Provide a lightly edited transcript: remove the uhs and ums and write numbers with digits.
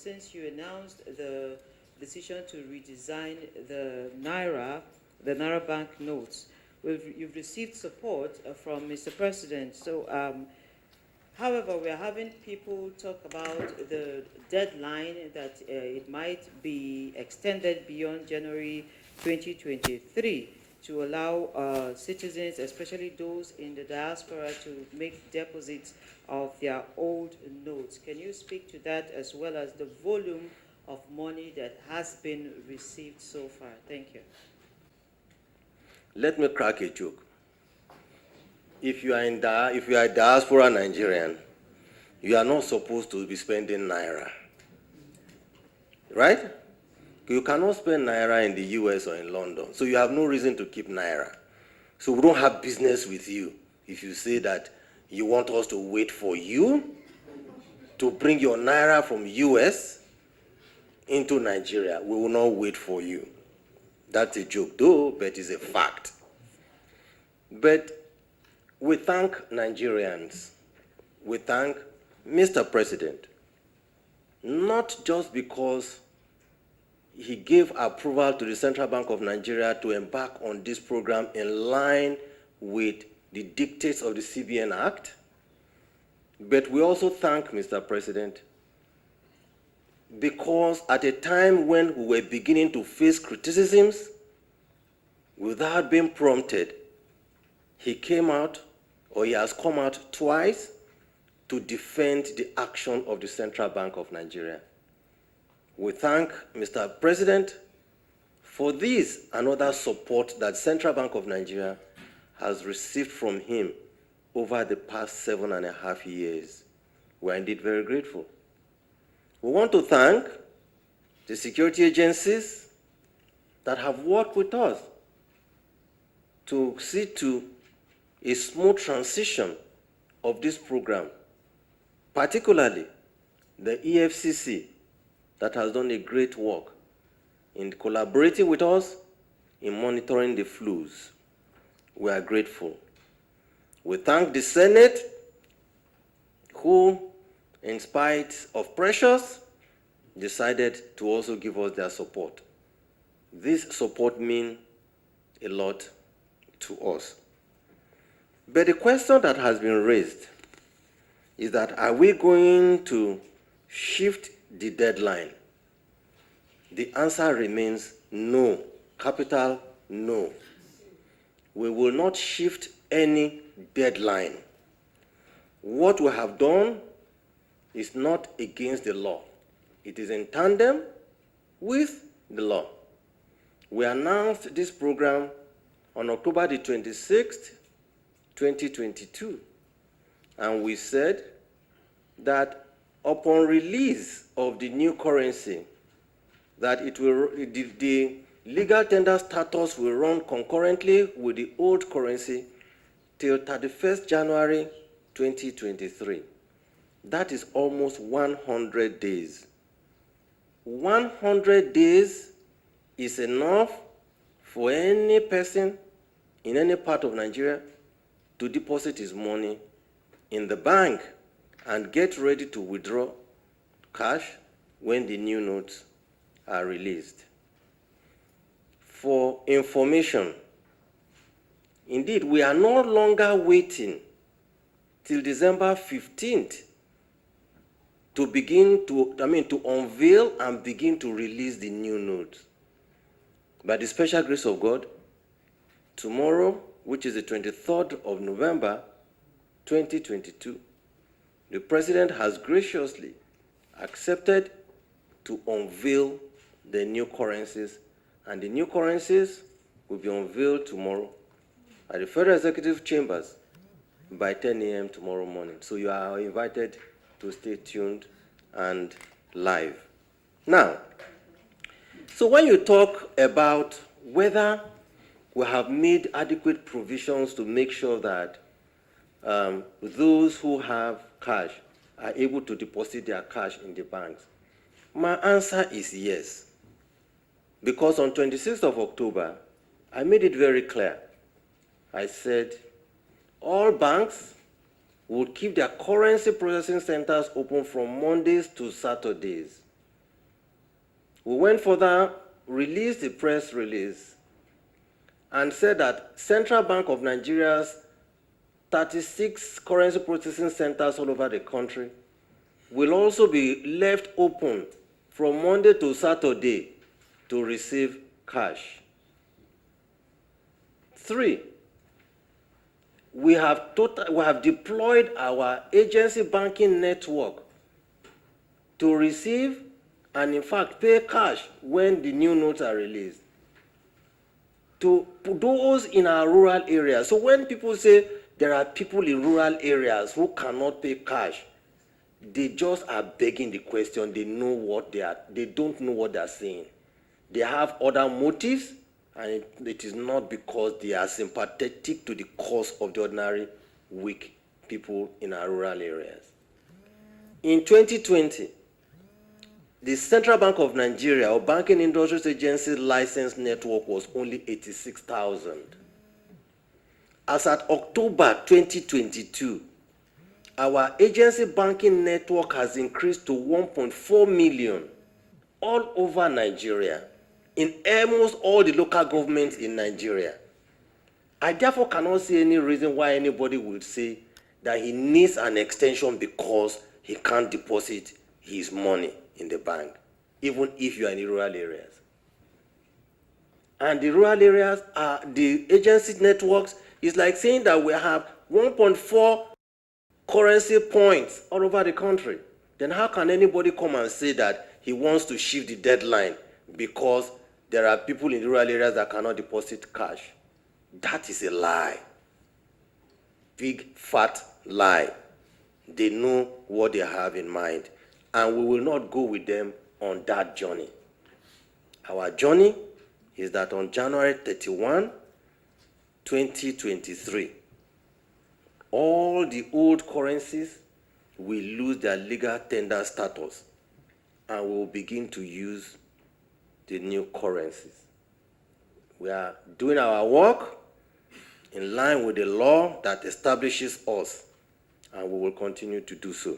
since you announced the decision to redesign the Naira Bank notes, you've received support from Mr. President. So, however, we are having people talk about the deadline that it might be extended beyond January 2023 to allow citizens, especially those in the diaspora, to make deposits of their old notes. Can you speak to that as well as the volume of money that has been received so far? Thank you. Let me crack a joke. If you are a diaspora Nigerian, you are not supposed to be spending Naira. Right? You cannot spend Naira in the US or in London, so you have no reason to keep Naira. So we don't have business with you if you say that you want us to wait for you to bring your Naira from US into Nigeria. We will not wait for you. That's a joke though, but it's a fact. But we thank Nigerians. We thank Mr. President, not just because he gave approval to the Central Bank of Nigeria to embark on this program in line with the dictates of the CBN Act, but we also thank Mr. President because at a time when we were beginning to face criticisms, without being prompted, he came out, or he has come out twice to defend the action of the Central Bank of Nigeria. We thank Mr. President for this and other support that Central Bank of Nigeria has received from him over the past 7.5 years. We are indeed very grateful. We want to thank the security agencies that have worked with us to see to a smooth transition of this program, particularly the EFCC, that has done a great work in collaborating with us in monitoring the flows. We are grateful. We thank the Senate, who, in spite of pressures, decided to also give us their support. This support means a lot to us. But the question that has been raised is that, are we going to shift the deadline? The answer remains no, capital no. We will not shift any deadline. What we have done is not against the law. It is in tandem with the law. We announced this program on October the 26th, 2022, and we said that upon release of the new currency, that the legal tender status will run concurrently with the old currency till 31st January 2023. That is almost 100 days. 100 days is enough for any person in any part of Nigeria to deposit his money in the bank and get ready to withdraw cash when the new notes are released. For information, indeed, we are no longer waiting till December 15th to unveil and begin to release the new notes. By the special grace of God, tomorrow, which is the 23rd of November, 2022, the President has graciously accepted to unveil the new currencies, and the new currencies will be unveiled tomorrow at the Federal Executive Chambers by 10 a.m. tomorrow morning. So you are invited to stay tuned and live. Now, so when you talk about whether we have made adequate provisions to make sure that those who have cash are able to deposit their cash in the banks, my answer is yes. Because on 26th of October, I made it very clear. I said all banks would keep their currency processing centers open from Mondays to Saturdays. We went further, released a press release, and said that Central Bank of Nigeria's 36 currency processing centers all over the country will also be left open from Monday to Saturday to receive cash. 3, we have deployed our agency banking network to receive and in fact pay cash when the new notes are released. To those in our rural areas. So when people say there are people in rural areas who cannot pay cash, they just are begging the question. They don't know what they are saying. They have other motives, and it is not because they are sympathetic to the cause of the ordinary weak people in our rural areas. In 2020, the Central Bank of Nigeria, or Banking Industries Agency license network, was only 86,000. As at October 2022, our agency banking network has increased to 1.4 million all over Nigeria, in almost all the local governments in Nigeria. I therefore cannot see any reason why anybody would say that he needs an extension because he can't deposit his money in the bank, even if you are in the rural areas. And the rural areas are the agency networks is like saying that we have 1.4 currency points all over the country. Then how can anybody come and say that he wants to shift the deadline because there are people in the rural areas that cannot deposit cash? That is a lie. Big, fat lie. They know what they have in mind, and we will not go with them on that journey. Our journey is that on January 31, 2023, all the old currencies will lose their legal tender status, and we will begin to use the new currencies. We are doing our work in line with the law that establishes us, and we will continue to do so.